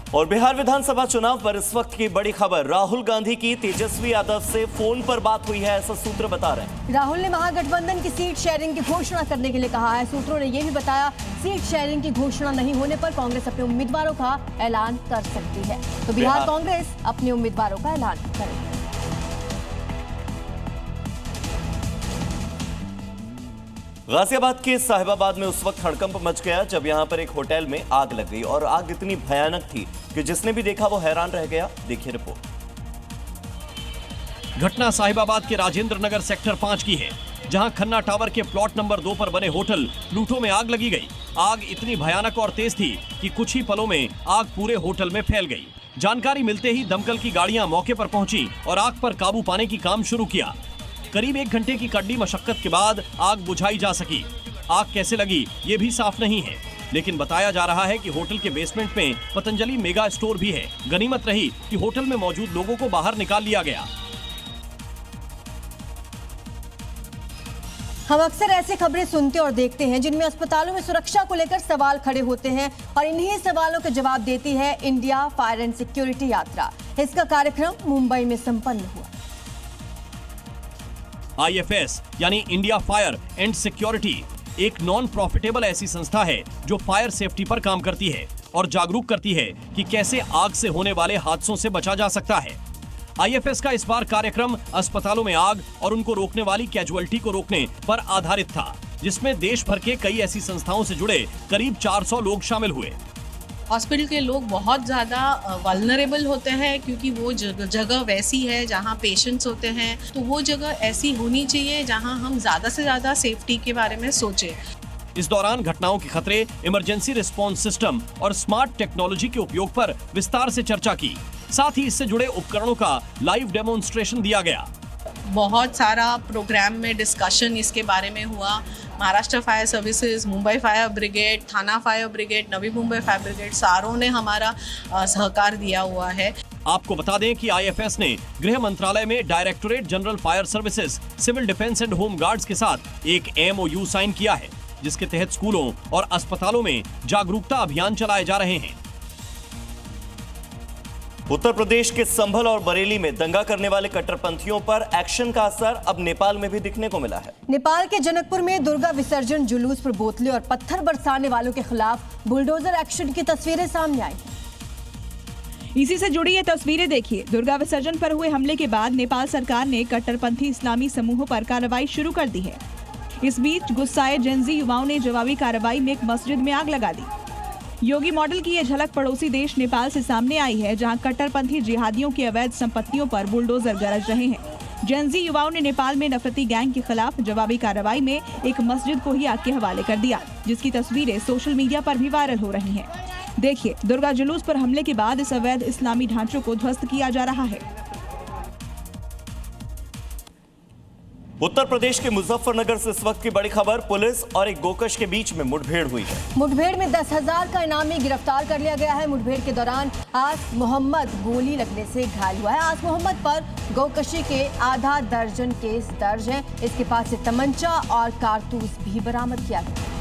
और बिहार विधानसभा चुनाव पर इस वक्त की बड़ी खबर, राहुल गांधी की तेजस्वी यादव से फोन पर बात हुई है, ऐसा सूत्र बता रहे हैं। राहुल ने महागठबंधन की सीट शेयरिंग की घोषणा करने के लिए कहा है। सूत्रों ने यह भी बताया, सीट शेयरिंग की घोषणा नहीं होने पर कांग्रेस अपने उम्मीदवारों का ऐलान कर सकती है। तो बिहार कांग्रेस अपने उम्मीदवारों का ऐलान करेगी। गाजियाबाद के साहिबाबाद में उस वक्त हड़कंप मच गया जब यहां पर एक होटल में आग लग गई और आग इतनी भयानक थी कि जिसने भी देखा वो हैरान रह गया। देखिए रिपोर्ट। घटना साहिबाबाद के राजेंद्र नगर सेक्टर 5 की है, जहां खन्ना टावर के प्लॉट नंबर 2 पर बने होटल प्लूटो में आग लगी गई। आग इतनी भयानक और तेज थी कि कुछ ही पलों में आग पूरे होटल में फैल गई। जानकारी मिलते ही दमकल की गाड़ियां मौके पर पहुंची और आग पर काबू पाने की काम शुरू किया। करीब 1 घंटे की कड़ी मशक्कत के बाद आग बुझाई जा सकी। आग कैसे लगी ये भी साफ नहीं है, लेकिन बताया जा रहा है कि होटल के बेसमेंट में पतंजलि मेगा स्टोर भी है। गनीमत रही कि होटल में मौजूद लोगों को बाहर निकाल लिया गया। हम अक्सर ऐसी खबरें सुनते और देखते हैं जिनमें अस्पतालों में सुरक्षा को लेकर सवाल खड़े होते हैं और इन्हीं सवालों के जवाब देती है इंडिया फायर एंड सिक्योरिटी यात्रा। इसका कार्यक्रम मुंबई में संपन्न हुआ। IFS यानी इंडिया फायर एंड सिक्योरिटी एक नॉन प्रॉफिटेबल ऐसी संस्था है जो फायर सेफ्टी पर काम करती है और जागरूक करती है कि कैसे आग से होने वाले हादसों से बचा जा सकता है। IFS का इस बार कार्यक्रम अस्पतालों में आग और उनको रोकने वाली कैजुअलिटी को रोकने पर आधारित था, जिसमें देश भर के कई ऐसी संस्थाओं से जुड़े करीब 400 लोग शामिल हुए। हॉस्पिटल के लोग बहुत ज़्यादा वल्नरेबल होते हैं क्योंकि वो जगह वैसी है जहाँ पेशेंट्स होते हैं, तो वो जगह ऐसी होनी चाहिए जहाँ हम ज़्यादा से ज़्यादा सेफ्टी के बारे में सोचें। इस दौरान घटनाओं के खतरे, इमरजेंसी रिस्पांस सिस्टम और स्मार्ट टेक्नोलॉजी के उपयोग पर विस्तार से चर्चा की। साथ ही इससे जुड़े उपकरणों का लाइव डेमोन्स्ट्रेशन दिया गया। बहुत सारा प्रोग्राम में डिस्कशन इसके बारे में हुआ। Maharashtra fire services, Mumbai fire brigade, थाना fire brigade, Navi Mumbai fire brigade, सारों ने हमारा सहकार दिया हुआ है। आपको बता दें कि IFS ने गृह मंत्रालय में directorate general fire services, civil defence and home guards के साथ एक MOU साइन किया है, जिसके तहत स्कूलों और अस्पतालों में जागरूकता अभियान चलाए जा रहे हैं। उत्तर प्रदेश के संभल और बरेली में दंगा करने वाले कट्टरपंथियों पर एक्शन का असर अब नेपाल में भी दिखने को मिला है। नेपाल के जनकपुर में दुर्गा विसर्जन जुलूस पर बोतलें और पत्थर बरसाने वालों के खिलाफ बुलडोजर एक्शन की तस्वीरें सामने आई। इसी से जुड़ी ये तस्वीरें देखिए। दुर्गा विसर्जन पर हुए हमले के बाद नेपाल सरकार ने कट्टरपंथी इस्लामी समूहों पर कार्रवाई शुरू कर दी है। इस बीच गुस्साए जेनजी युवाओं ने जवाबी कार्रवाई में एक मस्जिद में आग लगा दी। योगी मॉडल की ये झलक पड़ोसी देश नेपाल से सामने आई है, जहां कट्टरपंथी जिहादियों की अवैध संपत्तियों पर बुलडोजर गरज रहे हैं। जेनजी युवाओं ने नेपाल में नफरती गैंग के खिलाफ जवाबी कार्रवाई में एक मस्जिद को ही आग के हवाले कर दिया, जिसकी तस्वीरें सोशल मीडिया पर भी वायरल हो रही हैं। देखिए, दुर्गा जुलूस पर हमले के बाद इस अवैध इस्लामी ढांचों को ध्वस्त किया जा रहा है। उत्तर प्रदेश के मुजफ्फरनगर से इस वक्त की बड़ी खबर, पुलिस और एक गोकश के बीच में मुठभेड़ हुई है। मुठभेड़ में 10,000 का इनामी गिरफ्तार कर लिया गया है। मुठभेड़ के दौरान आस मोहम्मद गोली लगने से घायल हुआ है। आस मोहम्मद पर गोकशी के आधा दर्जन केस दर्ज हैं। इसके पास से तमंचा और कारतूस भी बरामद किया गया।